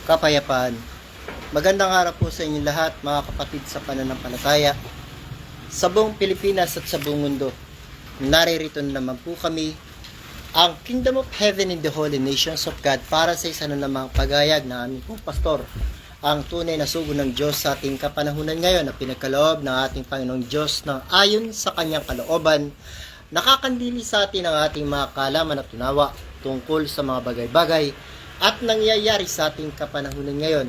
kapayapaan. Magandang araw po sa inyo lahat, mga kapatid sa pananampalataya sa buong Pilipinas at sa buong mundo. Naririto naman po kami, ang Kingdom of Heaven in the Holy Nations of God, para sa isa na namang pagayag ng aming pong pastor, ang tunay na sugo ng Diyos sa ating kapanahunan ngayon na pinagkaloob ng ating Panginoong Diyos ng ayon sa kanyang kalooban. Nakakandili sa atin ang ating mga kaalaman at tunawa tungkol sa mga bagay-bagay at nangyayari sa ating kapanahunan ngayon.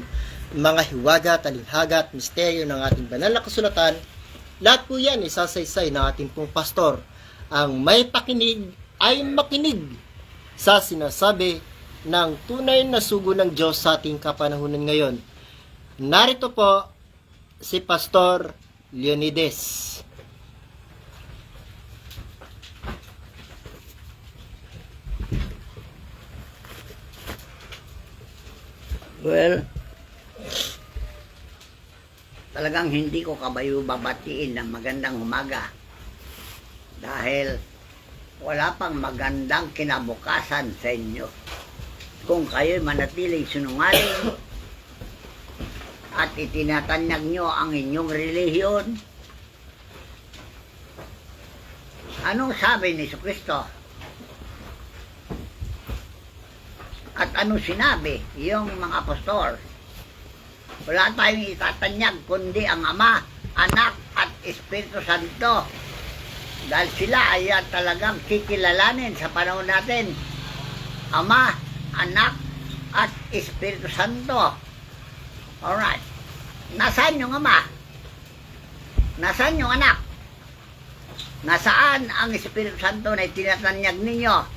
Mga hiwaga, talinghaga at misteryo ng ating banal na kasulatan, lahat po yan isasaysay ng ating pong pastor. Ang may pakinig ay makinig sa sinasabi ng tunay na sugo ng Diyos sa ating kapanahunan ngayon. Narito po si Pastor Leonides. Well, talagang hindi ko kabayo babatiin ng magandang umaga dahil wala pang magandang kinabukasan sa inyo kung kayo'y manatiling sinungaling at itinatanyag nyo ang inyong relihiyon. Anong sabi ni Jesucristo? At ano sinabi yung mga apostol? Wala tayong itatanyag kundi ang Ama, Anak at Espiritu Santo. Dahil sila ay talagang kikilalanin sa panahon natin. Ama, Anak at Espiritu Santo. Alright. Nasaan yung Ama? Nasaan yung Anak? Nasaan ang Espiritu Santo na itinatanyag ninyo?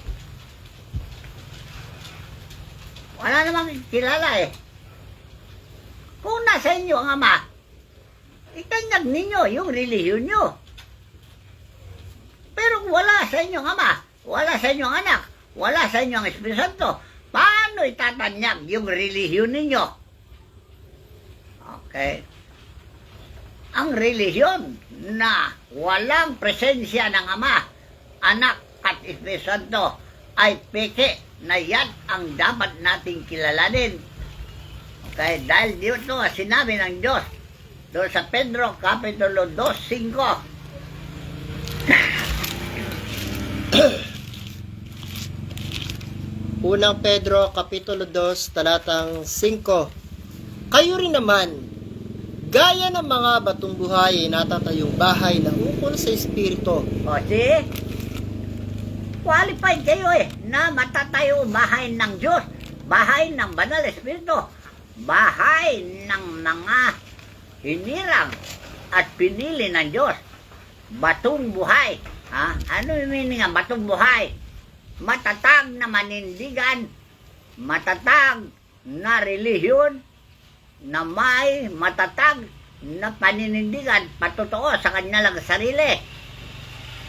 Wala namang kilala eh. Kung nasa inyo ang Ama, itanyag ninyo yung relihiyon nyo. Pero kung wala sa inyo ang Ama, wala sa inyo ang Anak, wala sa inyo ang Espiritu Santo, paano itatanyag yung relihiyon ninyo? Okay. Ang relihiyon na walang presensya ng Ama, Anak at Espiritu Santo ay peke na yan ang dapat nating kilalanin. Okay, dahil dito sinabi ng Diyos doon sa Pedro Kapitulo 2:5. Unang Pedro Kapitulo 2, talatang 5. Kayo rin naman, gaya ng mga batong buhay, ay natatayong bahay na ukol sa Espiritu. O see? Qualified kayo na matatayo bahay ng Diyos, bahay ng Banal Espiritu, bahay ng mga hinirang at pinili ng Diyos. Batong buhay. Ano yung meaning ng batong buhay? Matatag na manindigan, matatag na relihiyon, na may matatag na paninindigan, patotoo sa kanilang sarili.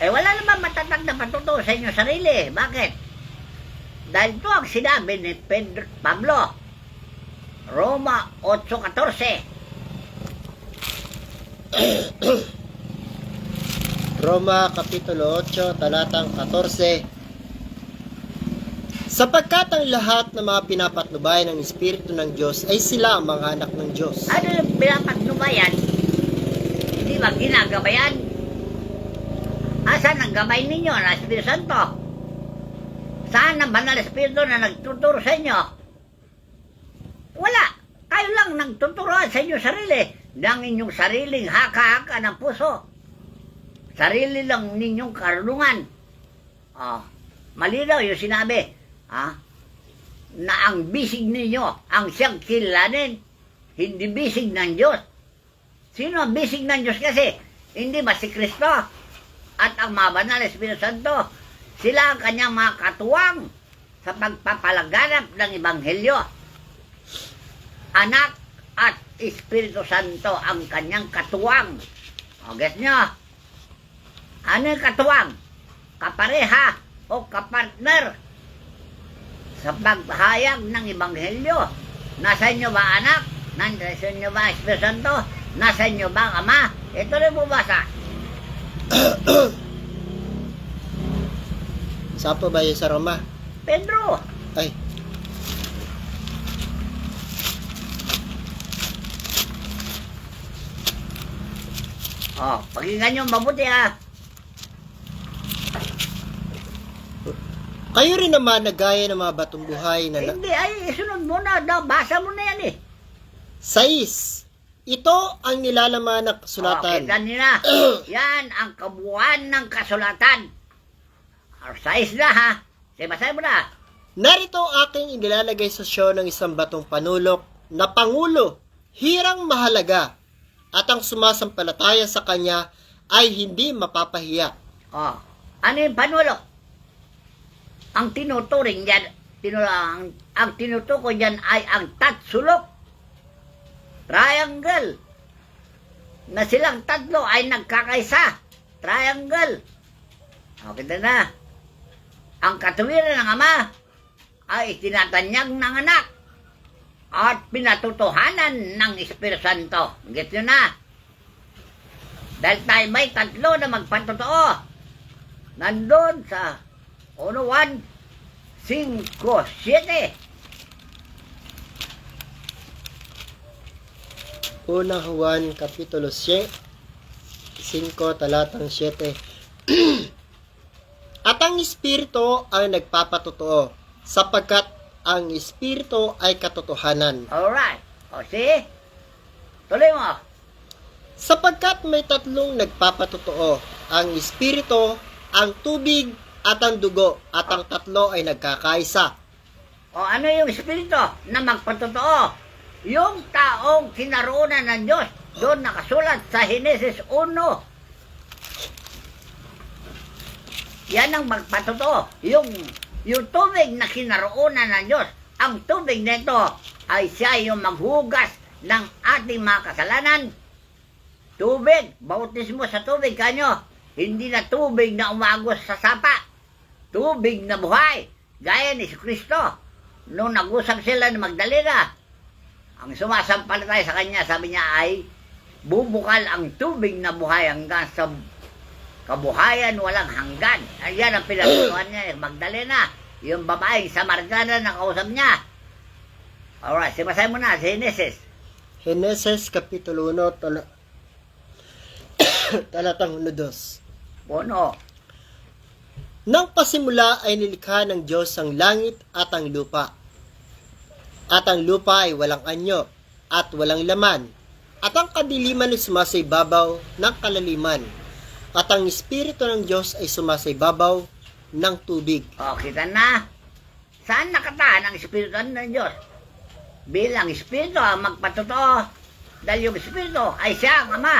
Wala naman matatag na patuto sa inyong sarili. Bakit? Dahil ito ang sinabi ni Pablo. Roma 8:14. Roma Kapitulo 8, talatang 14. Sapagkat ang lahat ng mga pinapatnubayan ng Espiritu ng Diyos ay sila ang mga anak ng Diyos. Ano yung pinapatnubayan? Hindi ba ginagabayan? Asan ang gabay ninyo na Espiritu Santo? Saan ang Banal Espiritu na nagtuturo sa inyo? Wala. Kayo lang nagtuturo sa inyong sarili ng inyong sariling haka-haka ng puso. Sarili lang ninyong karunungan. Malinaw yung sinabi. Na ang bisig ninyo, ang siyang kilanin, hindi bisig ng Diyos. Sino ang bisig ng Diyos kasi? Hindi ba si Kristo? At ang mga Banal na Espiritu Santo, sila ang kanyang mga katuwang sa pagpapalaganap ng Ebanghelyo. Anak at Espiritu Santo ang kanyang katuwang. Guess nyo? Ano yung katuwang? Kapareha o kapartner sa paghayag ng Ebanghelyo. Nasa inyo ba anak? Nasa inyo ba Espiritu Santo? Nasa inyo ba ang Ama? Ito rin bubasa. Saan po ba yun sa Roma? Pedro. Ay. Pakinggan nyo mabuti ha. Kayo rin naman na gaya ng mga batong buhay na Hindi, ay, isunod mo na. Basa mo na yan eh. 6. Ito ang nilalaman ng kasulatan. Kita nyo na. Yan ang kabuuan ng kasulatan. 6 na ha. Basahin mo na. Narito ang aking inilalagay sa siyo ng isang batong panulok na pangulo, hirang mahalaga, at ang sumasampalataya sa kanya ay hindi mapapahiya. Ano yung panulo? Ang tinuturing yan, ang tinutukoy yan ay ang tatsulok. Triangle. Na silang tatlo ay nagkakaisa. Triangle. Kita na. Ang katuwiran ng Ama ay tinatanyag ng anak at pinatutuhanan ng Espiritu Santo. Get nyo na. Dahil tayo may tatlo na magpatotoo. Nandun sa 1, 5, 7. Unang Juan, Kapitulo 5, talatang 7. At ang Espiritu ang nagpapatotoo, sapagkat ang Espiritu ay katotohanan. Alright. See? Tuloy mo. Sapagkat may tatlong nagpapatotoo, ang Espiritu, ang tubig, at ang dugo, at ang tatlo ay nagkakaisa. Ano yung Espiritu na magpatotoo? Yung taong kinaroonan ng Diyos. Doon nakasulat sa Henesis 1. Yan ang magpatotoo. Yung tubig na kinaroonan ng Diyos. Ang tubig nito ay siya yung maghugas ng ating mga kasalanan. Tubig, bautismo sa tubig kanyo. Hindi na tubig na umagos sa sapa. Tubig na buhay. Gaya ni Kristo. Nung nag-usap sila ng Magdalena, ang sumasampalataya sa kanya, sabi niya ay bubukal ang tubig na buhay hanggang sa kabuhayan walang hanggan. Ayan ang pinatutuhan niya, Magdalena. Yung babaeng Samaritana na kausap niya. Alright, sibasahin mo na, si Henesis. Henesis, Kapitulo 1, talatang 1-2. Puno. Nang pasimula ay nilikha ng Diyos ang langit at ang lupa. At ang lupa ay walang anyo at walang laman. At ang kadiliman ay sumasaybabaw ng kalaliman. At ang Espiritu ng Diyos ay sumasaybabaw ng tubig. Kita na. Saan nakataan ang Espiritu ng Diyos? Bilang Espiritu ang magpatotoo. Dahil yung Espiritu ay siya ang Ama.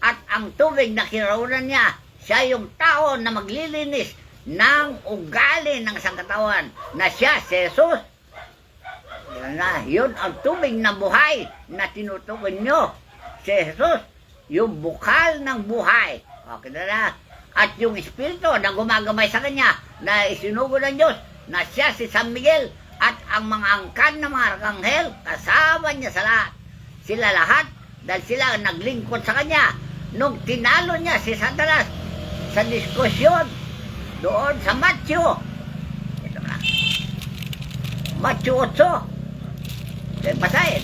At ang tubig na kinaroonan niya, siya yung tao na maglilinis ng ugali ng sangkatawan na siya, si Jesus. Yun ang tubig na buhay na tinutukoy nyo. Si Jesus, yung bukal ng buhay. Na. At yung Espiritu na gumagamay sa kanya, na isinugo ng Diyos, na siya si San Miguel, at ang mga angkan ng mga arkanghel, kasama niya sa lahat. Sila lahat, dahil sila naglingkod sa kanya. Nung tinalo niya si Satanas sa diskusyon, doon sa Matthew. Ito na. Matthew 8. Basahin.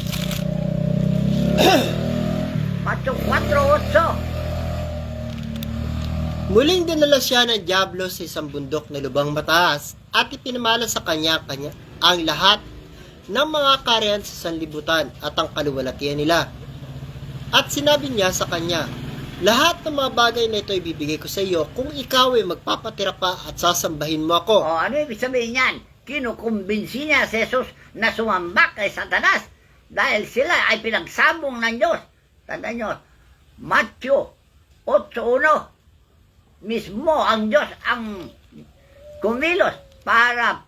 Matthew 4:8. Muling dinala siya ng dyablo sa isang bundok na lubang mataas at ipinamala sa kanya ang lahat ng mga kariyan sa sanlibutan at ang kaluwalhatian nila. At sinabi niya sa kanya, lahat ng mga bagay na ito ibibigay ko sa iyo kung ikaw ay magpapatira pa at sasambahin mo ako. Ano ibig sabihin yan? Kinukumbinsi niya si Jesus na sumamba kay Satanas dahil sila ay pinagsabong ng Diyos. Tandaan nyo, Matthew 8:1. Mismo ang Diyos ang kumilos para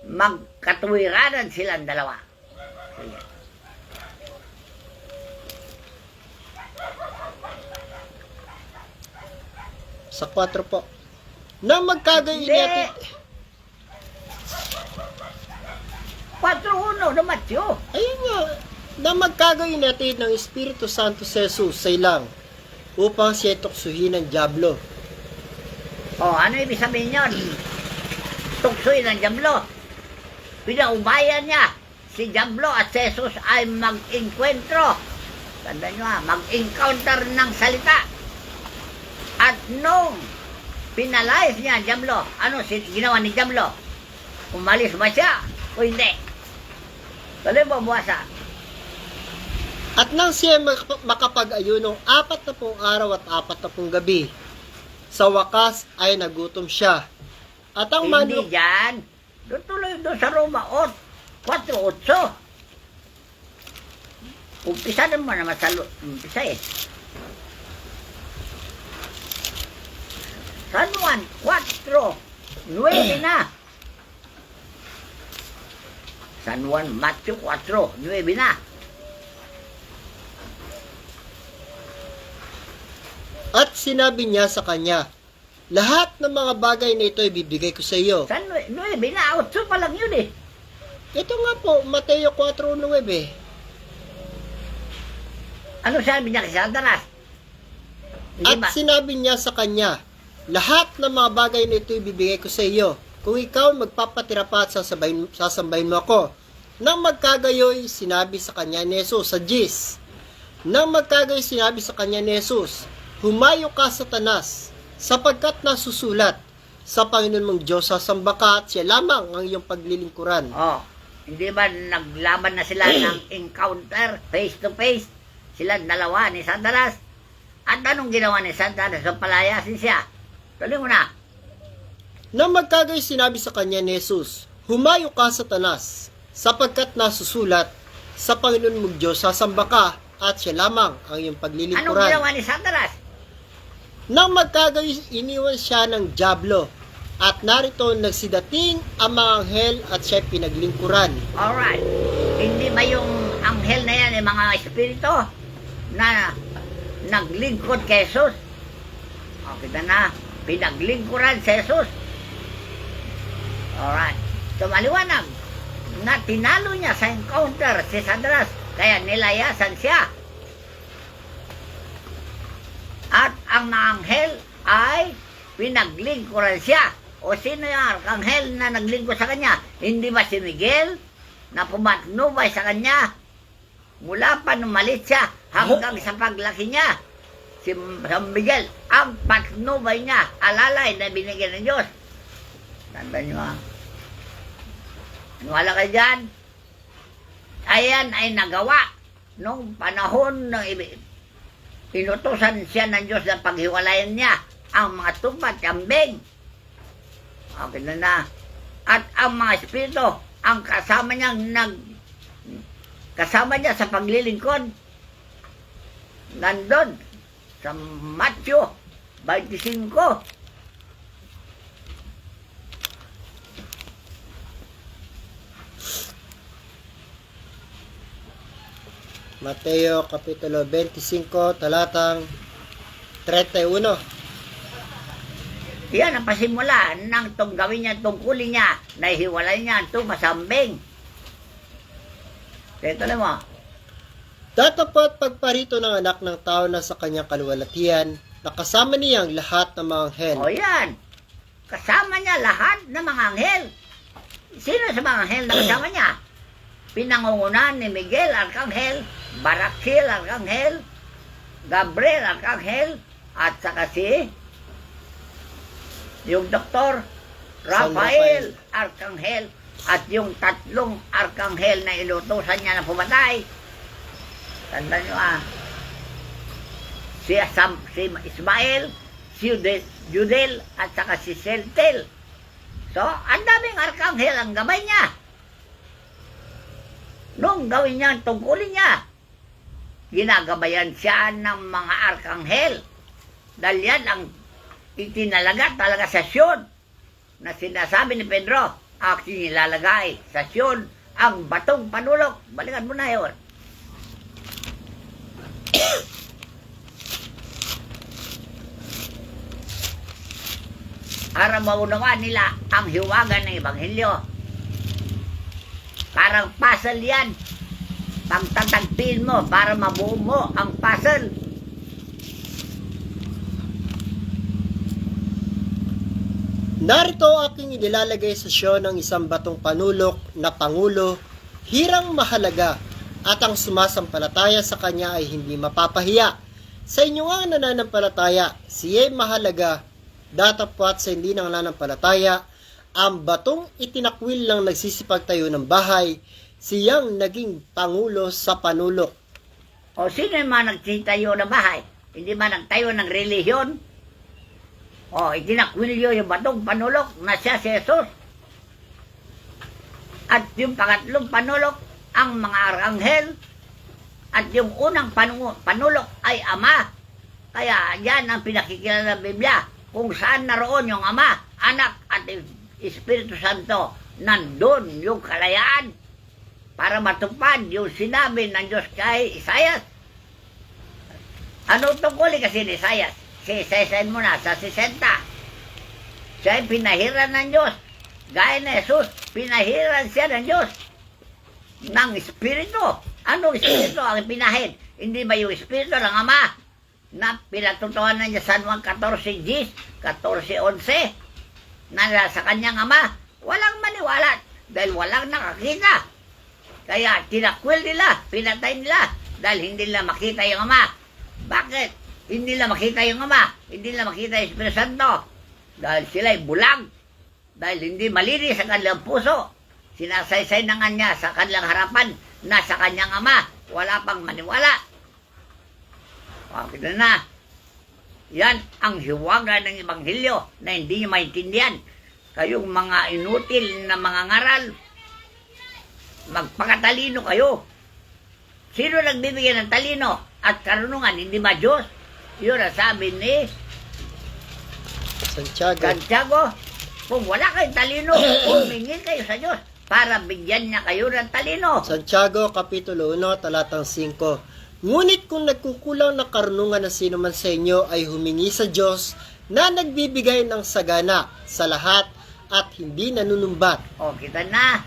magkatuwiranan silang dalawa. Sige. Sa 4 po. Na magkagayon natin. 4:1 na Matthew. Ayun nga. Na magkagayon natin ng Espiritu Santo sa Jesus sa ilang upang siya tuksuhin ng dyablo. Ano ibig sabihin yun? Tuksoy ng Diablo. Pinaubayan niya si Diablo at si Jesus ay mag-enkwentro. Tandaan nyo mag-encounter ng salita. At nung pinalayas niya ang Diablo, ano ginawa ni Diablo? Umalis ba siya o hindi? Tuloy mo buwasa. At nang siya makapag-ayunong 40 araw at 40 gabi, sa wakas ay nagutom siya. At ang Hindi manok... dyan. Doon tuloy doon sa Roma 4:8. Umpisa naman naman sa umpisa eh. San Juan 4:9 na. San Juan Matthew 4:9 na. At sinabi niya sa kanya, lahat ng mga bagay na ito ibibigay ko sa iyo. San 9 na, 8 pa lang yun eh. Ito nga po, Mateo 4:9. Ano sabi niya kay Satanas? Hindi At ba? sinabi niya sa kanya, lahat ng mga bagay na ito ibibigay ko sa iyo. Kung ikaw magpapatira pa at sasambahin mo ako. Nang magkagayoy, sinabi sa kanya ni Jesus sa 10. Nang magkagayoy, sinabi sa kanya ni Jesus, humayo ka, Satanas, sapagkat nasusulat, sa Panginoon mong Diyos sasamba ka at siya lamang ang iyong paglilingkuran. Oh, hindi ba naglaban na sila ng encounter, face to face? Sila dalawa ni Satanas. At anong ginawa ni Satanas? So palayasin siya. Tuloy mo na. Nang magkagayoy, sinabi sa kanya ni Jesus, humayo ka, Satanas, sapagkat nasusulat, sa Panginoon mong Diyos sasamba ka at siya lamang ang iyong Anong paglilingkuran. ginawa ni Satanas? Nang magkagayoy, iniwan siya ng dyablo, at narito nagsidating ang mga anghel at siya pinaglingkuran. Alright. Hindi ba yung anghel na yan, mga espiritu na naglingkod kay Jesus? O, kita na. Pinaglingkuran si Jesus. Alright. So, maliwanag na tinalo niya sa encounter si Satanas, kaya nilayasan siya. At ang anghel ay pinaglingkuran siya. O sino yung arkanghel na naglingkod sa kanya? Hindi ba si Miguel na pumatnubay sa kanya? Mula pa numalit siya hanggang sa paglaki niya. Si San Miguel, ang patnubay niya, alalay na binigyan ng Diyos. Tandaan nyo Wala ka dyan. Ayan ay nagawa nung panahon ng inutusan siya ng Diyos na paghiwalayan niya ang mga tupa at kambing. Okay na. At ang mga espiritu, ang kasama niya sa paglilingkod, nandun sa Matthew 25. Mateo Kapitulo 25, talatang 31. Yan ang pasimula ng gawin niya, tungkulin niya, na hiwalay niya itong masambing. Ito na mo. Tatapat pagparito ng anak ng tao na sa kanyang kaluwalhatian, na kasama niyang lahat ng mga anghel. O yan. Kasama niya lahat ng mga anghel. Sino sa mga anghel na kasama niya? Pinangungunan ni Miguel, Arkanghel, Barakhil, Arkanghel, Gabriel, Arkanghel, at saka yung Doktor Rafael, Arkanghel, at yung tatlong Arkanghel na ilutusan niya na pumatay. Tandaan nyo si Ismael, si Judel, at saka si Seltel. So, ang daming Arkanghel ang gabay niya. Nung gawin niya, tungkulin niya, ginagabayan siya ng mga Arkanghel. Dahil yan ang itinalaga talaga sa Sion na sinasabi ni Pedro, aking nilalagay sa Sion ang batong panulok. Balikan mo na yun. Para maunawa nila ang hiwaga ng Ebanghelyo. Parang puzzle yan. Pagtatagpiin mo para mabuo mo ang puzzle. Narito aking inilalagay sa Sion ng isang batong panulok na pangulo, hirang mahalaga at ang sumasampalataya sa Kanya ay hindi mapapahiya. Sa inyo nga nananampalataya, siya'y mahalaga, datapwat sa hindi nananampalataya, ang batong itinakwil lang nagsisipagtayo ng bahay, siyang naging pangulo sa panulok. O sino yung mga nagtitayo ng bahay? Hindi man nagtayo ng relihiyon? O itinakwilyo yung batong panulok na siya si Jesus. At yung pangatlong panulok, ang mga aranghel. At yung unang panulok ay Ama. Kaya yan ang pinakikilala ng Biblia. Kung saan naroon yung Ama, Anak at Espiritu Santo, nandun yung kalayaan para matupad yung sinabi ng Diyos kay Isaias. Ano tungkol kasi ni Isaias? Isa-isain mo na sa 60. Siya ay pinahiran ng Diyos. Gaya na Jesus, pinahiran siya ng Diyos ng Espiritu. Anong Espiritu ang pinahid? Hindi ba yung Espiritu ng Ama na pinatutuhanan niya San Juan 14:10, 14:11 na sa kanyang Ama? Walang maniwala dahil walang nakakita. Kaya tinakwil nila, pinatay nila dahil hindi nila makita yung Ama. Bakit? Hindi nila makita yung Ama, hindi nila makita yung Espiritu Santo dahil sila'y bulag, dahil hindi malinis sa kanilang puso. Sinasaysay na nga niya sa kanilang harapan na sa kanyang Ama, wala pang maniwala. Kita na, yan ang hiwaga ng Ebanghelyo na hindi nyo maintindihan. Kayong mga inutil na mga ngaral, magpakatalino kayo. Sino nagbibigay ng talino at karunungan? Hindi ba Diyos? Yun ang sabi ni Santiago. Kung wala kayong talino, humingi kayo sa Diyos para bigyan niya kayo ng talino. Santiago, Kapitulo 1, talatang 5. Ngunit kung nagkukulang na karunungan ng sino man sa inyo ay humingi sa Diyos na nagbibigay ng sagana sa lahat at hindi nanunumbat. O, kita na.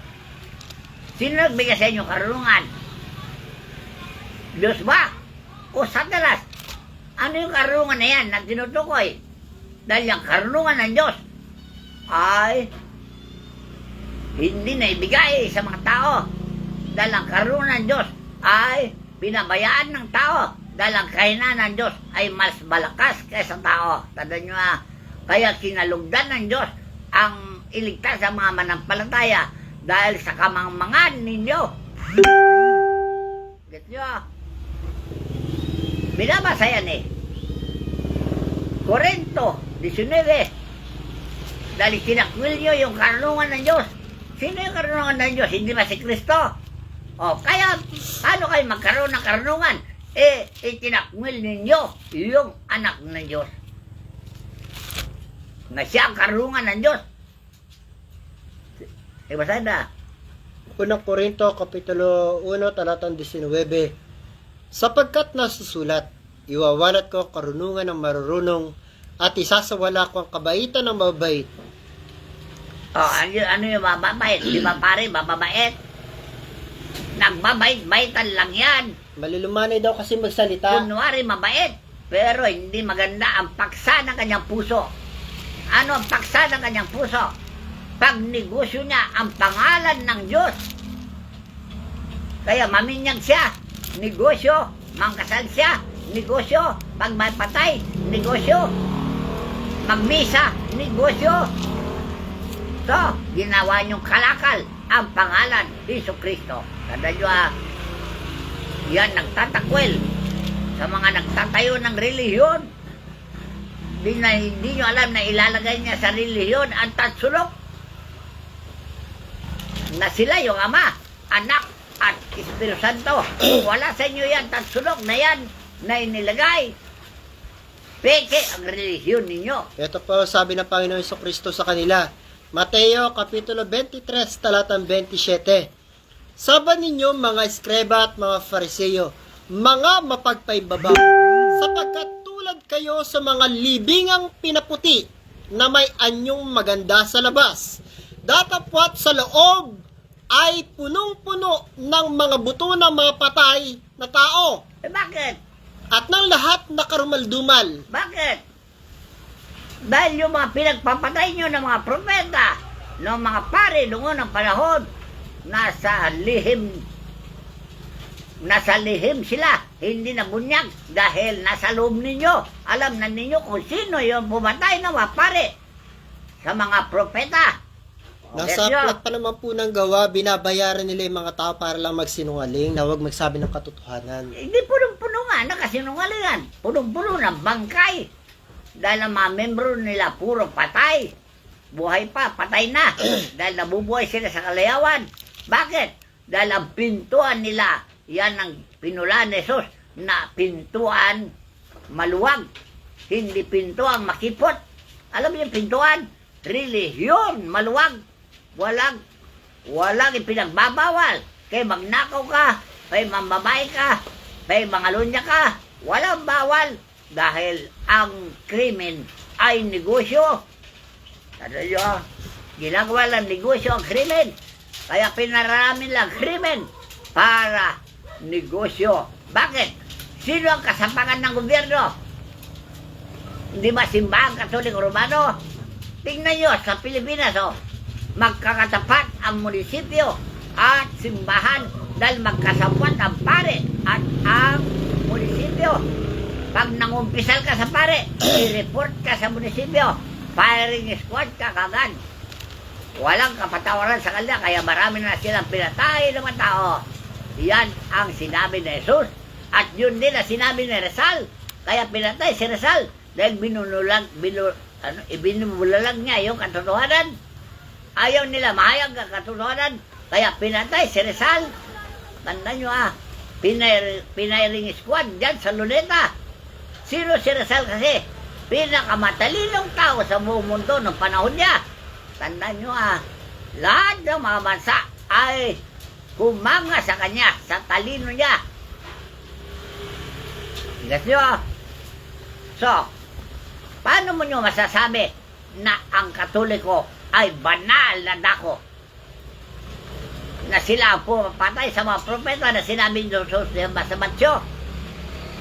Sino nagbigay sa inyo karunungan? Diyos ba? O Satanas? Ano yung karunungan na yan na tinutukoy? Dahil yung karunungan ng Diyos ay hindi na ibigay sa mga tao. Dahil ang karunungan ng Diyos ay pinabayaan ng tao. Dahil ang kahinaan ng Diyos ay mas malakas kaysa tao. Tandaan nyo ha. Kaya kinalugdan ng Diyos ang iligtas sa mga manampalataya dahil sa kamangmangan ninyo. Get nyo? Binabasa yan eh. Korinto 19. Dahil tinakwil nyo yung karunungan ng Diyos. Sino yung karunungan ng Diyos? Hindi ba si Kristo? O, kaya, paano kayo magkaroon ng karunungan? Itinakwil ninyo yung anak ng Diyos. Na siya ang karunungan ng Diyos. Basa na. Unang Korinto, Kapitulo 1, talatang 19. Sapagkat nasusulat, iwawalat ko karunungan ng marurunong at isasawala ko ang kabaitan ng mababait. Ano yung mababait? Di ba pare, mababait? Nagbabait-baitan lang yan. Malulumanay daw kasi magsalita. Kunwari mabait, pero hindi maganda ang paksa ng kanyang puso. Ano ang paksa ng kanyang puso? Pag negosyo niya ang pangalan ng Diyos. Kaya maminyag siya, negosyo, mangkasal siya, negosyo, pag may patay, negosyo, magmisa, negosyo. So, ginawa niyong kalakal ang pangalan ni Jesucristo. Tanda nyo yan nagtatakwil sa mga nagtatayo ng relihiyon. Hindi nyo alam na ilalagay niya sa relihiyon ang tatsulok na sila yung Ama, Anak at Espiritu Santo. Wala sa inyo yan, tatsulok na yan na inilagay. Peke ang relihiyon ninyo. Ito po sabi ng Panginoon Jesucristo sa kanila. Mateo, Kapitulo 23, talatang 27. Saban ninyo mga eskreba at mga fariseyo, mga mapagpaibabaw, sapagkat tulad kayo sa mga libingang pinaputi na may anyong maganda sa labas. Datapwat sa loob ay punong-puno ng mga buto ng mga patay na tao. Bakit? At ng lahat na karumaldumal. Bakit? Dahil yung mga pinagpapatay nyo ng mga propeta, ng mga pare noong unang panahon, nasa lihim nasa lihim sila, hindi na bunyag dahil nasa loob ninyo. Alam na ninyo kung sino yung pumatay na pare sa mga propeta. Nasa aklat pa naman po ng gawa, binabayaran nila yung mga tao para lang magsinungaling na huwag magsabi ng katotohanan. Hindi punong-puno nga na kasinungalingan. Punong-puno ng bangkay. Dahil ang mga membro nila puro patay. Buhay pa, patay na. Dahil nabubuhay sila sa kalayawan. Bakit? Dahil ang pintuan nila, yan ang pinulaan ni Jesus na pintuan maluwag. Hindi pintuan makipot. Alam mo yung pintuan? Relihiyon, maluwag. Walang ipinagbabawal. Kaya magnakaw ka, kaya mambabae ka, kaya mangalunya ka. Walang bawal. Dahil ang krimen ay negosyo. Ano yun? Ginagawa lang negosyo ang krimen. Kaya pinaramin lang krimen para negosyo. Bakit? Sino ang kasampangan ng gobyerno? Hindi ba simbahan Katoliko Romano? Tingnan nyo sa Pilipinas, oh, magkakatapat ang munisipyo at simbahan dahil magkasabwat ang pare at ang munisipyo. Pag nangumpisal ka sa pare, i-report ka sa munisipyo. Firing squad ka kagad. Walang kapatawaran sa kanila, kaya marami na silang pinatay ng mga tao. Yan ang sinabi ni Jesus. At yun din ang sinabi ni Rizal. Kaya pinatay si Rizal dahil ibinulalag niya yung katotohanan. Ayaw nila mahayag ang katotohanan. Kaya pinatay si Rizal. Tandaan nyo pinairing squad dyan sa Luneta. Sino si Rizal kasi? Pinakamatalinong tao sa buong mundo ng panahon niya. Tandaan nyo lahat ng mga bansa ay humanga sa kanya, sa talino niya. Guys nyo? So, paano mo nyo masasabi na ang Katoliko ay banal na dako? Na sila ang pumapatay sa mga propeta na sinabi nyo sa Matthew.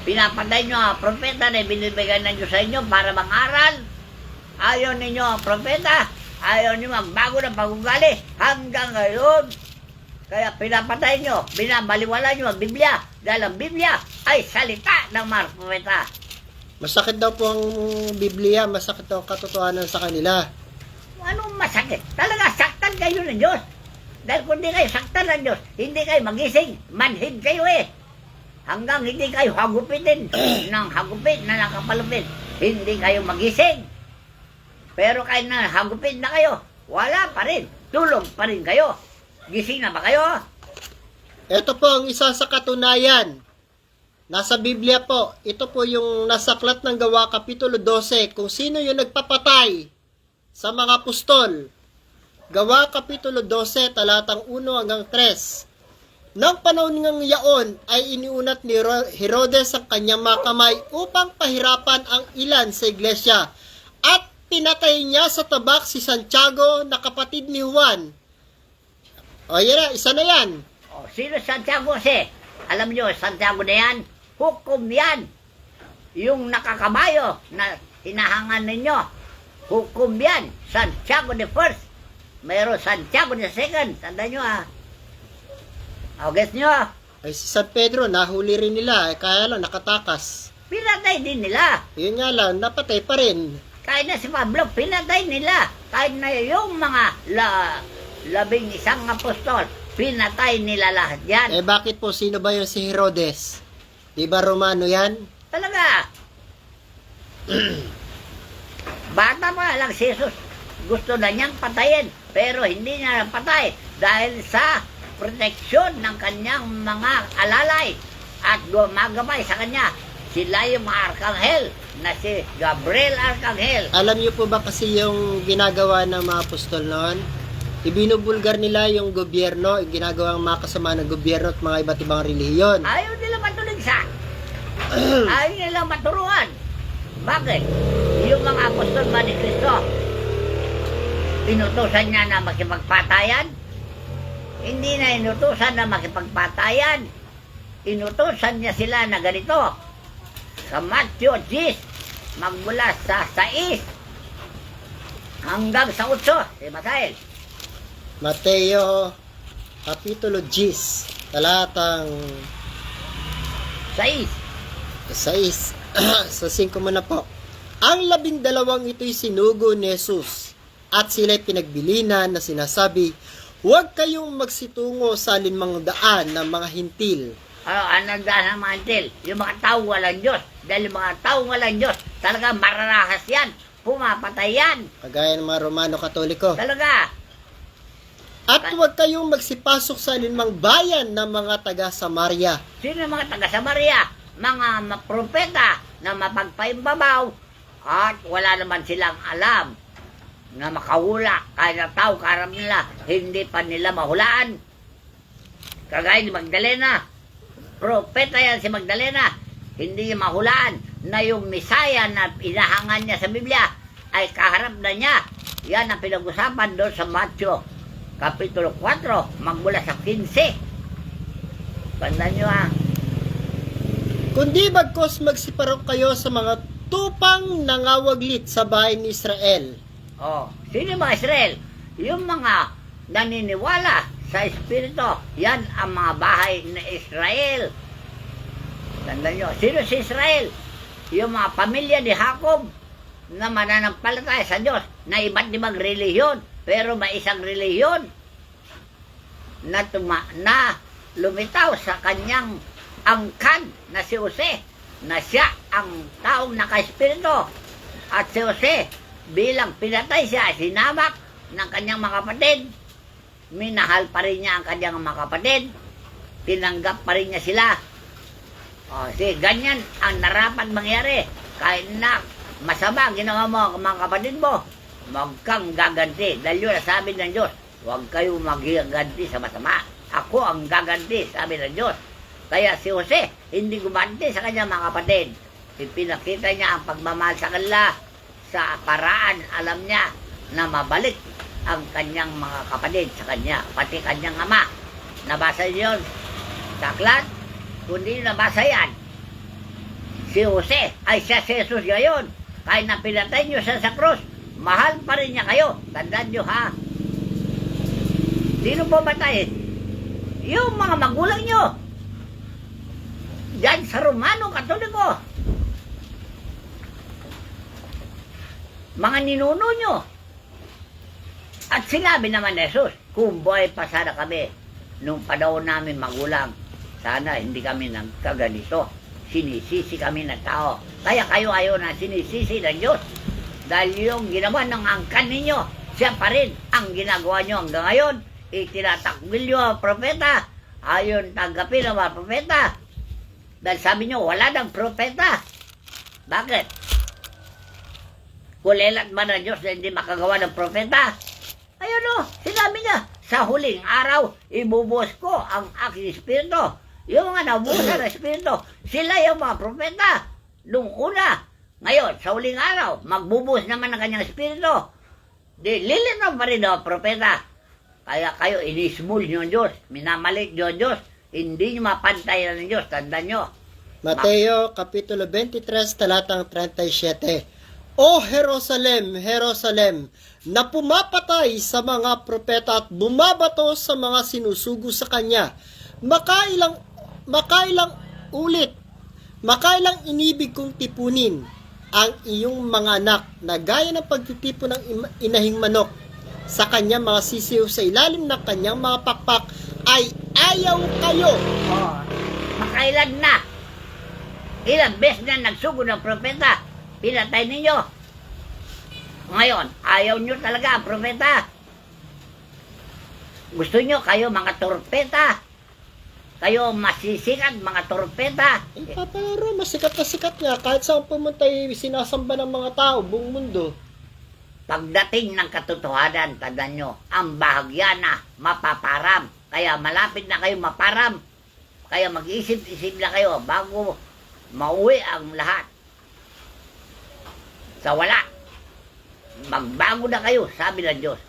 Pinapatay nyo ang propeta na binibigay ng Diyos sa inyo para mangaral. Ayaw ninyo ang propeta. Ayaw nyo magbago ng pag-ugali hanggang ngayon. Kaya pinapatay nyo, binabaliwala nyo ang Biblia. Dahil ang Biblia ay salita ng mga propeta. Masakit daw po ang Biblia, masakit daw ang katotohanan sa kanila. Anong masakit? Talaga saktan kayo ng Diyos. Dahil kung di kayo saktan ng Diyos, hindi kayo magising. Manhid kayo Hanggang hindi kayo hagupitin ng hagupit na nakapalupit, hindi kayo magising. Pero kahit na hagupit na kayo, wala pa rin. Tulog pa rin kayo. Gising na ba kayo? Ito po ang isa sa katunayan. Nasa Biblia po, ito po yung nasa aklat ng Gawa, Kapitulo 12, kung sino yung nagpapatay sa mga apostol. Gawa, Kapitulo 12, talatang 1 hanggang 3. Nang panahon ng yaon ay iniunat ni Herodes ang kanyang mga kamay upang pahirapan ang ilan sa iglesia at pinatay niya sa tabak si Santiago na kapatid ni Juan. O yan, isa na yan. O, sino Santiago kasi? Alam nyo, Santiago na yan, hukom yan. Yung nakakabayo na hinahangan ninyo, hukom yan. Santiago the first. Mayroon Santiago the second. Tandaan nyo O, guess nyo? Ay si San Pedro, nahuli rin nila, kaya lang nakatakas. Pinatay din nila. Yun nga lang, napatay pa rin. Kahit na si Pablo, pinatay nila. Kahit na yung mga 11 apostol, pinatay nila lahat yan. Bakit po, sino ba yung si Herodes? Di ba Romano yan? Talaga. Bata pa lang si Jesus. Gusto na niyang patayin. Pero hindi niya napatay dahil sa proteksyon ng kanyang mga alalay at gumagabay sa kanya. Sila yung mga arkanghel na si Gabriel Arkanghel. Alam niyo po ba kasi yung ginagawa ng mga apostol noon? Ibinubulgar nila yung gobyerno, ginagawa ang mga kasama ng gobyerno at mga iba't ibang relihiyon. Ayaw nila matuligsa. Ayaw nila maturuan. Bakit? Yung mga apostol ba ni Kristo, inutusan niya na makipagpatayan? Hindi na inutusan na makipagpatayan. Inutusan niya sila na ganito. Sa Matthew 10, magmula sa 6 hanggang sa 8. Basahin. Mateo, Kapitulo 10, talatang 6. Sa 5 mo na po. Ang 12 ito'y sinugo ni Jesus at sila'y pinagbilinan na sinasabi, huwag kayong magsitungo sa alinmang daan ng mga hintil. Anong daan ng mga hintil? Yung mga tao walang Diyos. Dahil yung mga tao walang Diyos, talaga mararahas yan. Pumapatay yan. Kagaya ng mga Romano Katoliko. Talaga. At huwag kayong magsipasok sa alinmang bayan ng mga taga-Samaria. Sino yung mga taga-Samaria? Mga propeta na mapagpaimbabaw at wala naman silang alam na makahula. Kaya tao karam nila, hindi pa nila mahulaan. Kagaya ni Magdalena. Propeta yan si Magdalena. Hindi niya mahulaan na yung Misaya na inahangan niya sa Biblia ay kaharap na niya. Yan ang pinag-usapan doon sa Matthew Kapitulo 4, magmula sa 15. Tandaan nyo Kundi bagkos magsiparok kayo sa mga tupang nangawaglit sa bahay ni Israel. Sino yung mga Israel? Yung mga naniniwala sa Espiritu. Yan ang mga bahay ni Israel. Tandaan nyo. Sino si Israel? Yung mga pamilya ni Jacob na mananampalataya sa Diyos na iba't ibang relihiyon. Pero may isang relihiyon na lumitaw sa kanyang angkan na si Jose, na siya ang taong naka-espiritu. At si Jose, bilang pinatay siya, sinamak ng kanyang mga kapatid. Minahal pa rin niya ang kanyang mga kapatid. Tinanggap pa rin niya sila. Ganyan ang narapat mangyari. Kahit na masama ginawa mo ang mga kapatid mo, huwag kang gaganti. Dahil yun sabi ng Diyos, huwag kayo magaganti sa masama. Ako ang gaganti, sabi ng Diyos. Kaya si Jose, hindi gumanti sa kanyang mga kapatid. Ipinakita niya ang pagmamahal sa kanila sa paraan, alam niya na mabalik ang kanyang mga kapatid sa kanya, pati kanyang ama. Nabasa niyo yun sa aklat? Kundi nabasa yan. Si Jose ay siya si Jesus ngayon. Kahit na pinatay niyo siya sa krus, mahal pa rin niya kayo. Tandaan niyo Sino po batayin? Yung mga magulang niyo. Diyan sa Romano Katoliko. Mga ninuno niyo. At sinabi naman ni Jesus, kung buhay pa sana kami, nung panahon namin magulang, sana hindi kami nagkaganito. Sinisisi kami ng tao. Kaya kayo ayaw na sinisisi ng Diyos. Dahil yung ginawa ng angkan ninyo, siya pa rin ang ginagawa nyo hanggang ngayon. Itinatakbil nyo ang propeta. Ayon tanggapin ang mga propeta. Dahil sabi nyo, wala ng propeta. Bakit? Kulelat ba ng Diyos na hindi makagawa ng propeta? Ayun sinabi niya, sa huling araw, ibubuhos ko ang aking espiritu. Yung mga nabuhusan ng espiritu, sila yung mga propeta. Nung una, ngayon, sa huling araw, magbubuhos naman ng kanyang espiritu. Lilinaw pa rin ang propeta. Kaya kayo, inismul nyo ang Diyos, minamalit nyo ang Diyos, hindi nyo mapantayan ng Diyos, tandaan nyo. Mateo, Kapitulo 23, talatang 37. O Jerusalem, Jerusalem, na pumapatay sa mga propeta at bumabato sa mga sinusugo sa kanya, makailang inibig kong tipunin ang iyong mga anak na gaya ng pagtitipon ng inahing manok sa kanyang mga sisiw sa ilalim ng kanyang mga pakpak ay ayaw kayo. Makailan na? Ilang beses na nagsugo ng propeta, pinatay ninyo. Ngayon, ayaw nyo talaga ang propeta. Gusto nyo kayo mga torpeta. Kayo masisikat, mga torpeta. Papalaro, masikat na sikat nga. Kahit saan pumunta, sinasamba ng mga tao, buong mundo. Pagdating ng katotohanan, tandaan nyo, ang bahagya na mapaparam. Kaya malapit na kayo maparam. Kaya mag-isip-isip na kayo bago mauwi ang lahat. Sa wala. Magbago na kayo, sabi ng Diyos.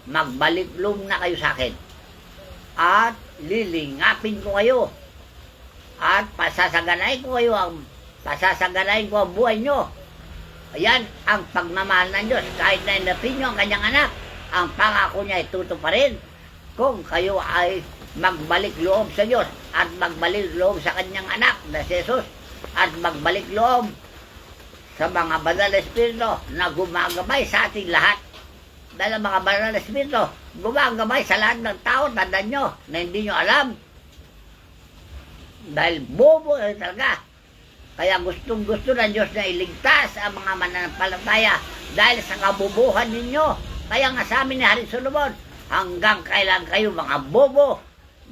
Magbalik-lum na kayo sa akin. At lilingapin ko kayo. At pasasaganain ko ang buhay nyo. Ayan ang pagmamahal ng Diyos. Kahit na inapin nyo ang kanyang anak, ang pangako niya ay tutuparin kung kayo ay magbalik loob sa Diyos. at magbalik loob sa kanyang anak na si Jesus at magbalik loob sa mga banal na espiritu na gumagabay sa ating lahat. Dahil ang mga banal na espiritu gumagabay sa lahat ng tao, tandaan nyo na hindi nyo alam. Dahil bobo talaga. Kaya gustong-gusto ng Diyos na iligtas ang mga mananampalataya dahil sa kabubuhan ninyo. Kaya nga sa amin ni Hari Solomon, hanggang kailan kayo mga bobo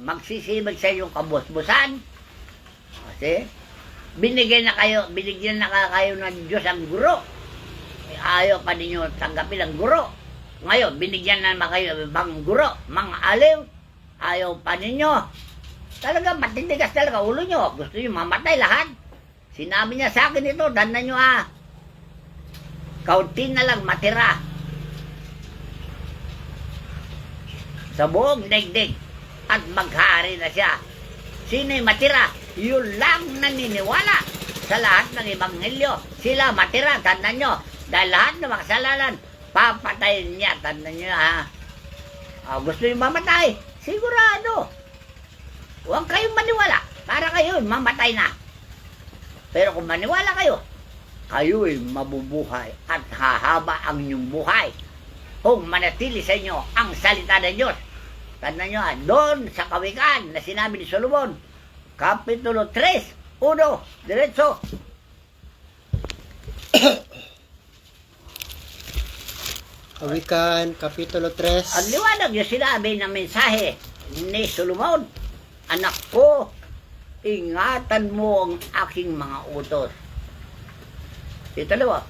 magsisibag sa inyong kabusbusan? Kasi binigyan na kayo ng Diyos ang guro. Ayaw pa ninyo tanggapin ang guro. Ngayon, binigyan na naman kayo ng ibang guro, mga aliw. Ayaw pa ninyo. Talaga, matitigas talaga ulo nyo. Gusto nyo mamatay lahat. Sinabi niya sa akin ito, dandan nyo kaunti na lang matira sa buong daigdig at maghari na siya. Sino'y matira? Yun lang naniniwala sa lahat ng ebanghelyo. Sila matira, tandaan nyo. Dahil lahat ng mga kasalanan, papatayin niya. Tandaan nyo gusto nyo mamatay? Sigurado. Huwag kayong maniwala. Para kayo mamatay na. Pero kung maniwala kayo, kayo'y mabubuhay at hahaba ang inyong buhay. Kung manatili sa inyo ang salita ng Diyos. Tandaan nyo, doon sa Kawikaan na sinabi ni Solomon, Kapitulo 3, 1, diretso. Kawikaan, Kapitulo 3. Ang liwanag yung sinabi ng mensahe ni Solomon, anak ko, ingatan mo ang aking mga utos. Ito dalawa.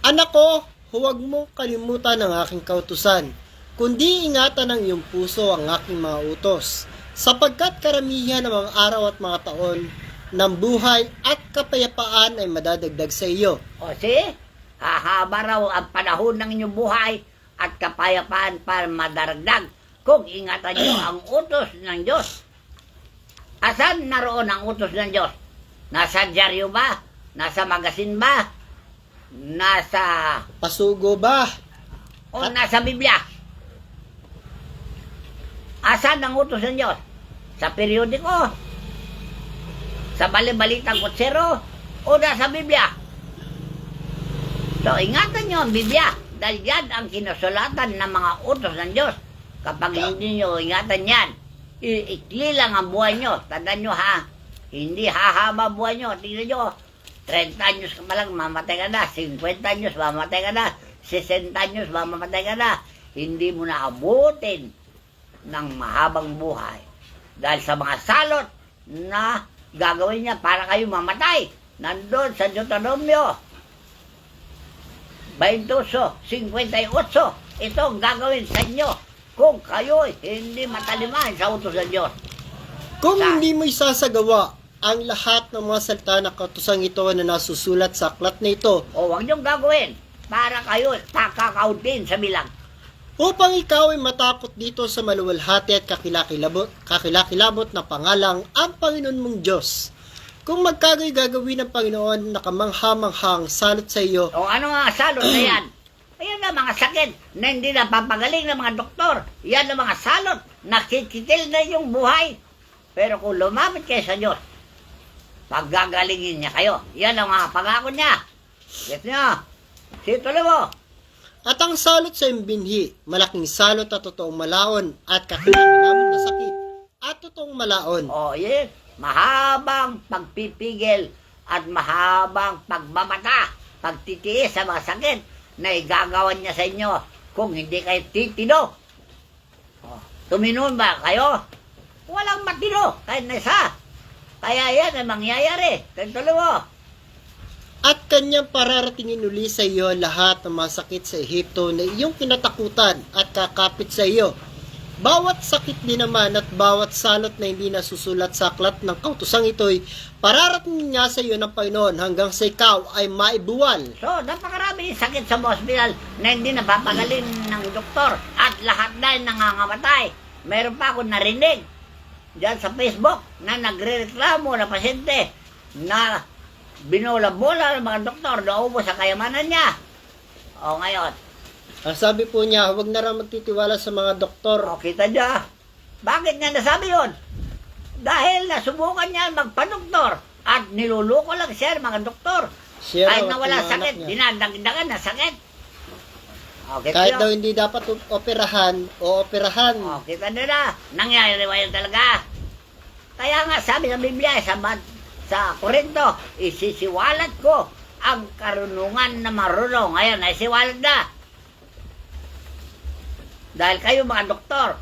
Anak ko, huwag mo kalimutan ang aking kautusan, kundi ingatan ng iyong puso ang aking mga utos, sapagkat karamihan ng mga araw at mga taon ng buhay at kapayapaan ay madadagdag sa iyo. O hahaba raw ang panahon ng inyong buhay at kapayapaan para madaragdag kung ingatan nyo ang utos ng Diyos. Asan naroon ang utos ng Diyos? Nasa dyaryo ba? Nasa magasin ba? Nasa Pasugo ba? o nasa Biblia? Asan ang utos ng Diyos? Sa periodiko? Sa balibalitang kutsero? O nasa Biblia? So, ingatan nyo ang Biblia dahil yan ang kinusulatan ng mga utos ng Diyos. Kapag hindi nyo ingatan yan, iikli lang ang buhay nyo. Tandaan nyo hindi hahaba buhay nyo. Tingnan nyo, 30 anyos ka pa lang, mamatay ka na. 50 anyos, mamatay ka na. 60 anyos, mamatay ka na. Hindi mo na abutin ng mahabang buhay. Dahil sa mga salot na gagawin niya para kayo mamatay. Nandun sa Deuteronomio 28, ito ang gagawin sa inyo kung kayo hindi mataliman sa utos ng Diyos. Kung hindi mo isasagawa ang lahat ng mga salita na kautusang ito na nasusulat sa aklat na ito, O huwag niyong gagawin para kayo kakakauntin sa bilang. upang ikaw ay matakot dito sa maluwalhati at kakilakilabot na pangalang ang Panginoon mong Diyos. Kung magkagay gagawin ng Panginoon na kamangha-manghang salot sa iyo, O ano nga salot na yan? Ayan na mga sakit na hindi na papagaling ng mga doktor. Yan ang mga salot. Nakikitil na yung buhay. Pero kung lumapit kayo sa Diyos, paggagalingin niya kayo. Yan ang mga pangako niya. Get niyo? Situloy mo. at ang salot sa iyong binhi, malaking salot at totoong malaon, at kakilakilabot na sakit, at totoong malaon. O yes, mahabang pagpipigil at mahabang pagmamata, pagtitiis sa mga sakit na igagawan niya sa inyo kung hindi kayo titino. Tuminon ba kayo? Walang matino, kahit na isa. Kaya yan ang mangyayari. Tuloy mo. At kanyang pararatingin uli sa iyo lahat ng mga sakit sa Ehipto na iyong kinatakutan at kakapit sa iyo. Bawat sakit din naman at bawat salot na hindi nasusulat sa aklat ng kautusang ito'y pararatingin niya sa iyo ng Panginoon hanggang sa ikaw ay maibuwal. So, napakarami sakit sa hospital na hindi napapagaling ng doktor at lahat na nangangamatay. Meron pa ako narinig diyan sa Facebook na nagre-reklamo na pasyente na binola-bola ng mga doktor na ubos sa kayamanan niya. O ngayon, Ang sabi po niya, huwag na raw magtitiwala sa mga doktor. o kita niya, bakit nga nasabi yun? Dahil nasubukan niya magpa-doktor at niluluko lang siya ng mga doktor. Siya Kahit raw na at wala yung anak sakit, niya. dinadagdagan na sakit. Okay, Kahit daw hindi dapat operahan o operahan. kita nila, nangyari yun talaga. Kaya nga sabi ng Biblia sa Korinto, isisiwalat ko ang karunungan na marunong. Ngayon, naisiwalat na. Dahil kayo mga doktor,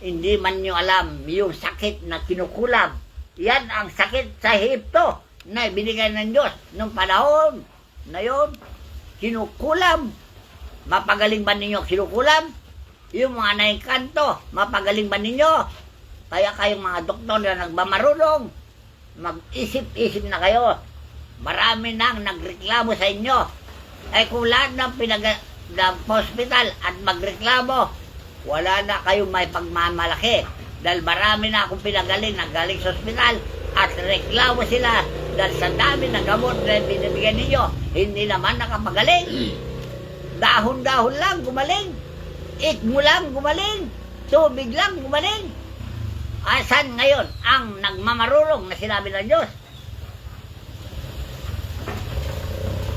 hindi man nyo alam yung sakit na kinukulam. Yan ang sakit sa Ehipto na binigay ng Diyos nung panahon na yun. Kinukulam. Mapagaling ba ninyo kinukulam? Yung mga naingkanto, mapagaling ba ninyo? Kaya kayong mga doktor na nagmamarunong, mag-isip-isip na kayo. Marami nang nagreklamo sa inyo. Ay kung lahat ng hospital at magreklamo, wala na kayong may pagmamalaki. Dahil marami na akong pinagaling na galing sa ospital at reklamo sila dahil sa dami ng gamot na binibigyan ninyo, hindi naman nakapagaling. Dahon-dahon lang gumaling. Ikmo lang gumaling. Tubig lang gumaling. Asan ngayon ang nagmamarunong na sinabi ng Diyos?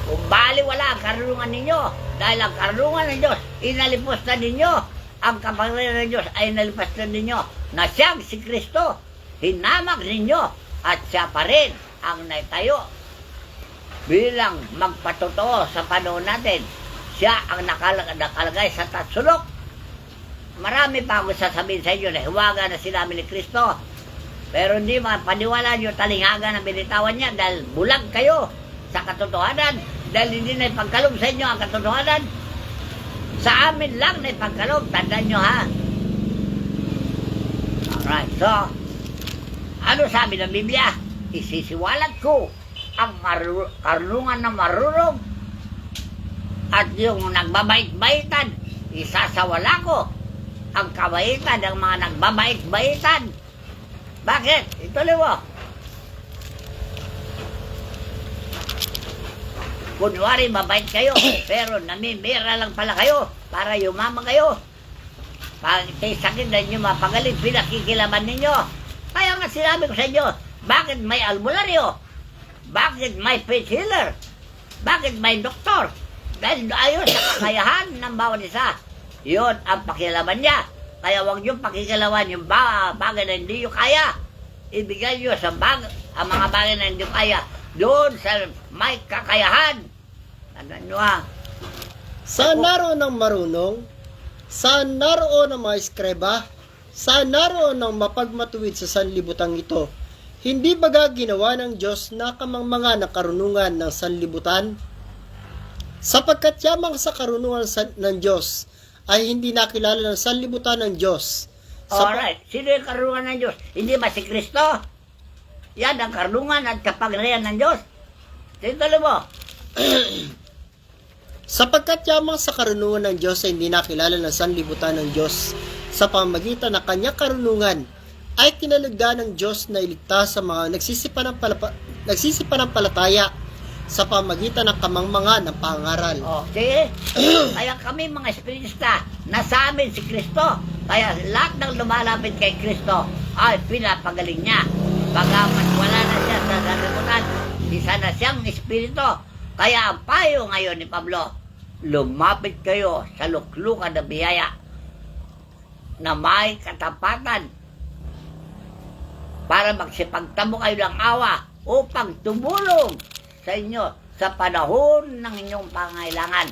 Kung bali wala ang karunungan ninyo, dahil ang karunungan ng Diyos, inalipos na ninyo. Ang kapangyarihan ng Diyos ay inalipos na ninyo na siyang si Kristo. Hinamag ninyo at siya pa rin ang naitayo bilang magpatotoo sa panahon natin. Siya ang nakalagay sa tatsulok. Marami pa akong sasabihin sa inyo na hiwaga na sinabi ni Kristo. Pero hindi mapaniwala nyo talinghaga na binitawan niya dahil bulag kayo sa katotohanan. Dahil hindi na ipagkaloob sa inyo ang katotohanan. Sa amin lang na ipagkaloob. Tandaan nyo ha. Alright, so ano sabi ng Biblia? Isisiwalat ko ang karunungan na marunong at yung nagbabait-baitan, isasawala ko ang kabaitan ng mga nagbabait-baitan. Bakit? Ituloy mo. Kunwari, mabait kayo, pero namimira lang pala kayo para yumaman kayo. Pag sakit na inyo mapagaling, pinakikilaman ninyo. Kaya nga sinabi ko sa inyo, bakit may albularyo? Bakit may faith healer? Bakit may doktor? Dahil ayon sa kakayahan ng bawat isa. Yun ang pakialaman niya. Kaya huwag niyong pakikilawan yung bagay na hindi nyo kaya. Ibigay nyo sa ang mga bagay na hindi nyo kaya doon sa may kakayahan. Tandaan nyo ha. Saan naroon ang marunong? Saan naroon ang mga eskreba? Saan naroon ang mapagmatuwid sa sanlibutang ito? Hindi baga ginawa ng Diyos na kamangmanga ng karunungan ng sanlibutan? Sapagkat yamang sa karunungan ng Diyos ay hindi nakilala ng sanlibutan ng Diyos. Alright, sino yung karunungan ng Diyos? Hindi ba si Kristo? Yan ang karunungan at kapangyarihan ng Diyos. Tituloy mo. Sapagkat yamang sa karunungan ng Diyos ay hindi nakilala ng sanlibutan ng Diyos, sa pamagitan ng kanyang karunungan ay kinalagda ng Diyos na iligtas sa mga nagsisipanampalataya sa pamagitan ng kamangmanga ng pangaral. Sige. Kaya kami mga espiritista, nasa amin si Kristo. Kaya lahat ng lumalapit kay Kristo ay pinapagaling niya. Bagamat wala na siya sa sanlibutan, isa na siyang espiritu. Kaya ang payo ngayon ni Pablo, lumapit kayo sa luklukan na biyaya na may katapatan para magsipagtamo kayo ng awa upang tumulong sa inyo sa panahon ng inyong pangailangan.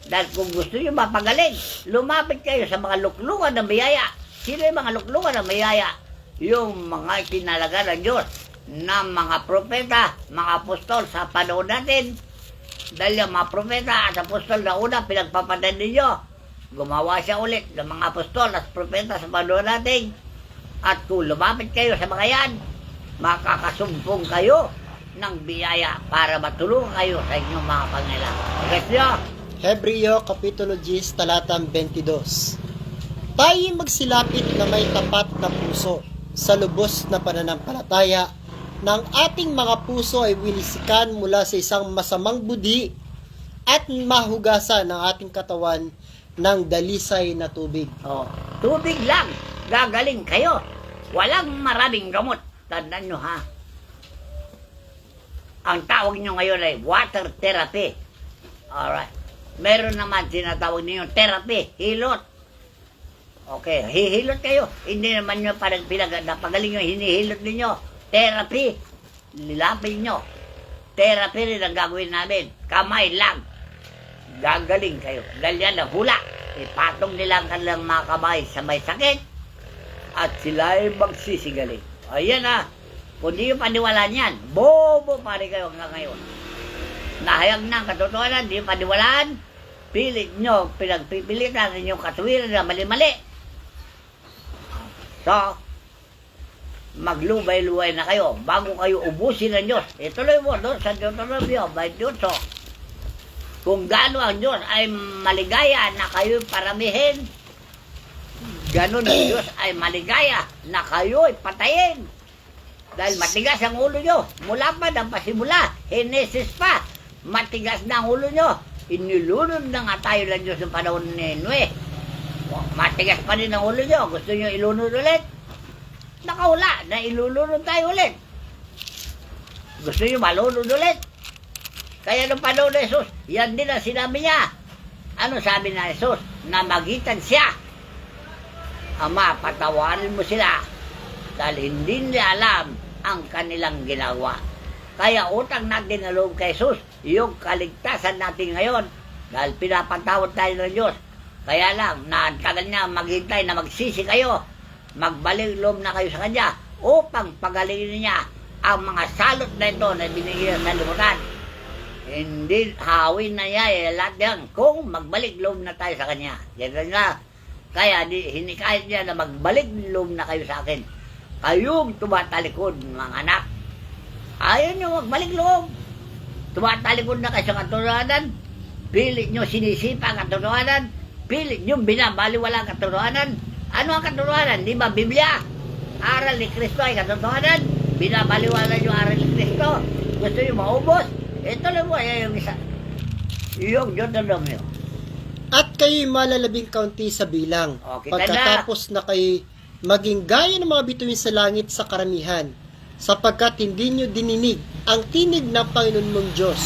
Dahil kung gusto nyo mapagaling, lumapit kayo sa mga luklukan ng biyaya. Sino yung mga luklukan ng biyaya? Yung mga itinalaga ng Diyos na mga propeta, mga apostol sa panahon natin. Dahil yung mga propeta at apostol na una, pinagpapatay ninyo. Gumawa siya ulit ng mga apostol at propeta sa panahon natin. At kung lumapit kayo sa mga yan, makakasumpong kayo ng biyaya para matulungan kayo sa inyong mga pangailangan. Okay nyo? Hebreo Kapitulo 10, talatang 22. Tayo magsilapit na may tapat na puso sa lubos na pananampalataya ng ating mga puso ay winisikan mula sa isang masamang budi at mahugasan ng ating katawan ng dalisay na tubig. Tubig lang, gagaling kayo. Walang maraming gamot. Tandaan nyo ha. Ang tawag nyo ngayon ay water therapy. Alright. Meron naman sinatawag ninyo therapy, hilot. Okay, hihilot kayo. Hindi naman nyo parang napagaling nyo, hinihilot ninyo. Therapy. Lilapin nyo. Therapy rin ang gagawin namin. Kamay lang. Gagaling kayo. Dahil yan ang hula. Ipatong nila ang kanilang mga kamay sa may sakit. At sila ay magsisigaling. Ayan na. Kung di nyo paniwalaan yan, bobo pa rin kayo hanggang ngayon. Nahayag na ang katotohanan, di nyo paniwalaan. Pilit nyo, pinagpipilitan ninyong katuwiran na mali-mali. So, maglubay-lubay na kayo bago kayo ubusin ng Diyos. Ituloy mo doon sa Deuteronomio 28. Kung gaano ang Diyos ay maligaya na kayo paramihin, ganon ang Diyos ay maligaya na kayo ay patayin. Dahil matigas ang ulo nyo. Mula pa ng pasimula, Henesis pa, matigas na ang ulo nyo. Inilunod na nga tayo ng Diyos ng panahon ni Noe. Matigas pa rin ang ulo nyo. Gusto nyo ilunod ulit? Nakahula na ilulunod tayo ulit. Gusto nyo malunod ulit? Kaya nung panahon ni Jesus, yan din ang sinabi niya. Ano sabi na Jesus? Na magitan siya. Ama, patawarin mo sila. Dahil hindi nila alam ang kanilang ginagawa. Kaya utang natin na loob kay Jesus, yung kaligtasan natin ngayon, dahil pinapatawad tayo ng Diyos. Kaya lang, tagal niya maghintay na magsisi kayo, magbalik loob na kayo sa Kanya, upang pagalingin niya ang mga salot na ito na binigyan sa limutan. Hindi, hawin na niya lahat yan kung magbalik loob na tayo sa Kanya. Yan na. Kaya hinikayat niya na magbalik loob na kayo sa akin. Kayong tumatalikod, mga anak. Ayaw nyo magbalik loob. Tumatalikod na kayo sa katotohanan. Pilit nyo sinisipa ang katotohanan. Pilit nyo binabaliwala ang katotohanan. Ano ang katotohanan? Di ba Biblia? Aral ni Kristo ay katotohanan. Binabaliwala nyo aral ni Kristo. Gusto nyo maubos? Ito lang mo, yung isa. Yung Deuteronomio. At kayo'y malalabing kaunti sa bilang. Okay, pagkatapos na kayo'y maging gaya ng mga bituin sa langit sa karamihan, sapagkat hindi nyo dininig ang tinig ng Panginoon mong Diyos.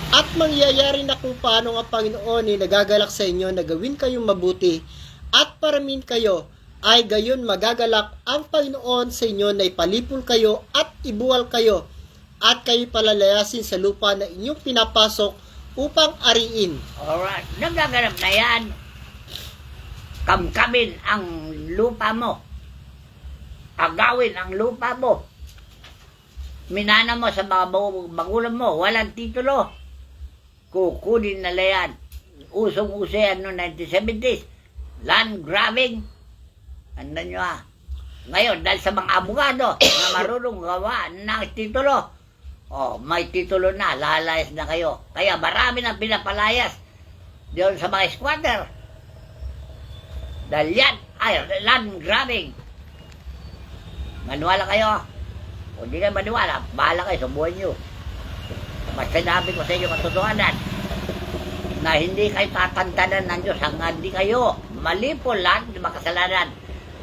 At mangyayari na kung paano ang Panginoon ay nagagalak sa inyo na gawin kayong mabuti at paramin kayo, ay gayon magagalak ang Panginoon sa inyo na ipalipol kayo at ibuwal kayo, at kayo palalayasin sa lupa na inyong pinapasok upang ariin. Alright, nagaganap na yan. Kamkamin ang lupa mo. Agawin ang lupa mo. Minana mo sa mga magulang mo, walang titulo. Kukunin na yan. Usong-uso yan noong 1970s. Land grabbing. Andan nyo ha. Ngayon, dahil sa mga abogado na marunong gawa ng titulo, may titulo na, lalayas na kayo. Kaya marami nang pinapalayas doon sa mga squatter. Dahil yan ay land grabbing. Maniwala kayo. Kung di kayo maniwala, bahala kayo sa buhay nyo. Mas sinabi ko sa inyo katotohanan na hindi kayo tatantanan ng Diyos hanggang di kayo mali po lahat ng makasalanan.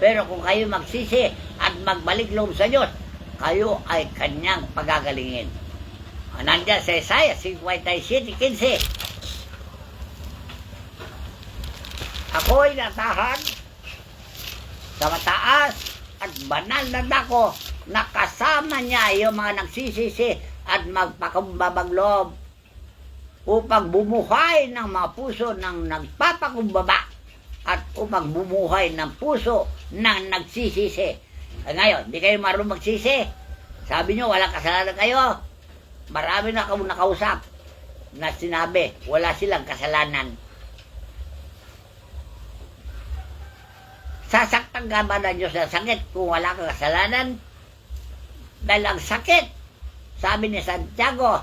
Pero kung kayo magsisi at magbalik loob sa Diyos, kayo ay kanyang pagagalingin. Nandiyan sa Isaiah 57:15. Ako'y natahan sa mataas at banal na dako na kasama niya yung mga nagsisisi at magpakumbabang loob upang bumuhay ng mga puso ng nagpapakumbaba at upang bumuhay ng puso ng nagsisisi. Ngayon, di kayo marunong magsisi. Sabi nyo, walang kasalanan kayo. Marami na akong nakausap na sinabi, wala silang kasalanan. Sasaktan ka ba ng Diyos ng sakit kung wala kang kasalanan? Dahil ang sakit, sabi ni Santiago,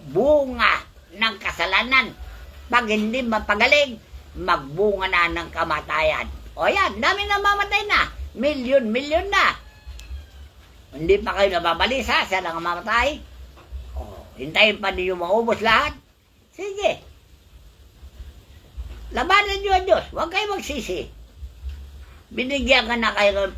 bunga ng kasalanan. Pag hindi mapagaling, magbunga na ng kamatayan. O yan, dami na mamatay na. Milyon na. Hindi pa kayo nababalisa, siya lang mamatay. Hintayin pa ninyo maubos lahat. Sige. Labanan nyo ang Diyos. Huwag kayo magsisi. Binigyan ka na kayo ng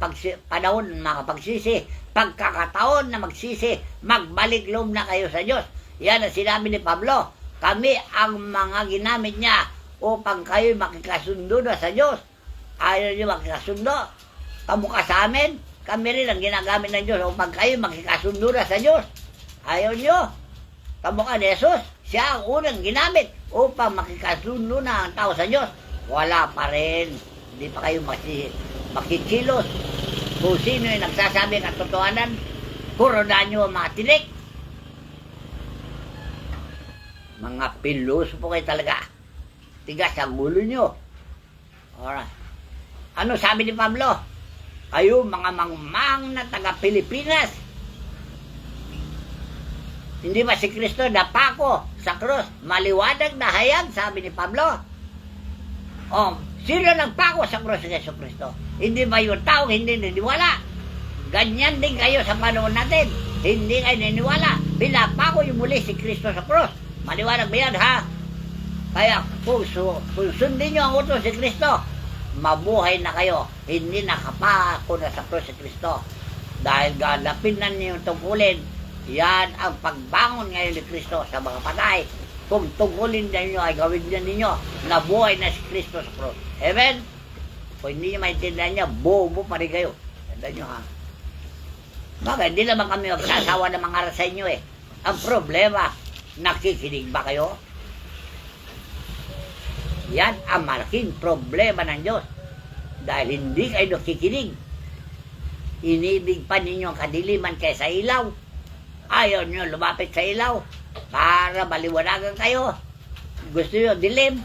panahon makapagsisi, pagkakataon na magsisi, magbalik loob na kayo sa Diyos. Yan ang sinabi ni Pablo. Kami ang mga ginamit niya upang kayo makikasundo na sa Diyos. Ayaw niyo makikasundo, kamukha sa amin, kami rin ang ginagamit ng Diyos upang kayo makikasundo na sa Diyos. Ayaw niyo, kamukha ni Jesus, siya ang unang ginamit upang makikasundo na ang tao sa Diyos. Wala pa rin. Hindi pa kayo makikilos. Kung sino yung nagsasabi ng katotohanan, kuronan nyo ang mga tinik. Mga piloso po kayo talaga. Tigas ang ulo nyo. Alright. Ano sabi ni Pablo? Kayo mga mangmang na taga-Pilipinas. Hindi ba si Kristo napako sa krus? Maliwanag na hayag, sabi ni Pablo. Sino nagpako sa krus ni Yesu Kristo? Hindi ba yung tao hindi niniwala? Ganyan din kayo sa panahon natin. Hindi kayo niniwala. Pinapako yung muli si Kristo sa krus. Maliwanag ba yan, ha? Kaya kung sundin nyo ang utos si Kristo, mabuhay na kayo. Hindi nakapako na sa krus si Kristo. Dahil ganapin na niyo yung tungkulin, yan ang pagbangon ngayon ni Kristo sa mga patay. Kung tungkulin ninyo ay gawin ninyo, nabuhay na si Kristo sa krus. Amen? Kung hindi nyo maintindihan niya, bobo pa rin kayo. Tanda nyo, ha? Bakit? Hindi naman kami magsasawa ng mga sa inyo, eh. Ang problema, nakikinig ba kayo? Yan ang malaking problema ng Diyos. Dahil hindi kayo nakikinig. Inibig pa ninyo ang kadiliman kaysa ilaw. Ayaw nyo lumapit sa ilaw para maliwanagan kayo. Gusto nyo dilim,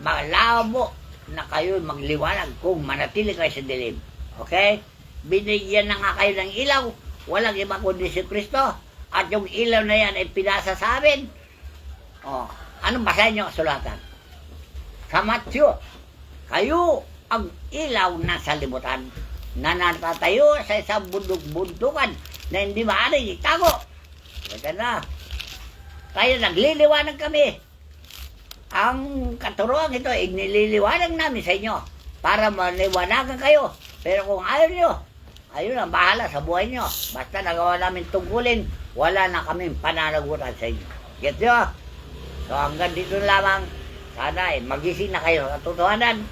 malabo na kayo magliwanag kung manatili kayo sa dilim. Okay? Binigyan na nga kayo ng ilaw. Walang iba kundi si Kristo. At yung ilaw na yan ay pinasa sa amin. Anong basahin nyo kasulatan? Sa Matthew, kayo ang ilaw na sa libutan na natatayo sa isang bundok-bundukan na hindi maaaring itago. Ito na. Kaya nagliliwanag kami. Ang katuruan ito, nililiwanag namin sa inyo para maliwanagan kayo. Pero kung ayaw nyo, ayun ang bahala sa buhay nyo. Basta nagawa namin tungkulin, wala na kaming pananagutan sa inyo. Get nyo? So hanggang dito lamang, sana magising na kayo sa katotohanan.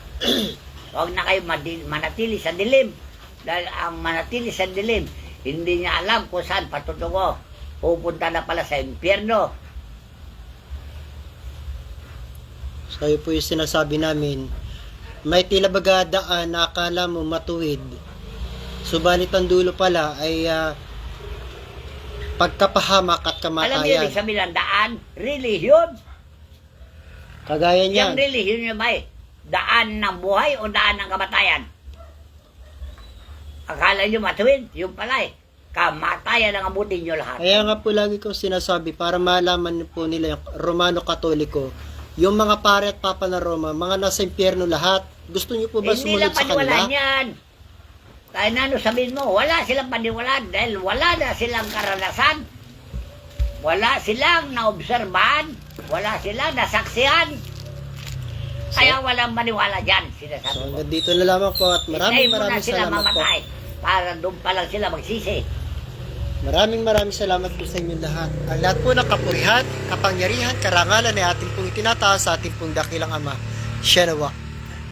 Huwag na kayo manatili sa dilim. Dahil ang manatili sa dilim, hindi niya alam kung saan patutungo. Pupunta na pala sa impyerno. So yun po yung sinasabi namin, may tila baga daan na akala mo matuwid, subalit ang dulo pala ay pagkapahamak at kamatayan. Alam niyo, ibig sabihin ng daan, relihiyon. Kagaya niyan. Yung relihiyon niyo ba daan ng buhay o daan ng kamatayan? Akala niyo matuwid, yung pala kamatayan ang abutin niyo lahat. Kaya nga po lagi kong sinasabi para malaman po nila yung Romano Katoliko, yung mga pare at papa na Roma, mga nasa impyerno lahat. Gusto niyo po ba sumunod sa kanila? Hindi lang paniwalaan yan. Kaya na sabihin mo, wala silang paniwalaan dahil wala na silang karanasan. Wala silang naobserbahan. Wala silang nasaksihan. Kaya walang maniwala dyan, sinasabi So ko. hanggang dito na lamang po at maraming salamat po. Para doon pa lang sila magsisi. Maraming salamat po sa inyong lahat. Ang lahat po ng kapurihan, kapangyarihan, karangalan ay ating pong itinataas sa ating pong dakilang Ama. Siya nawa.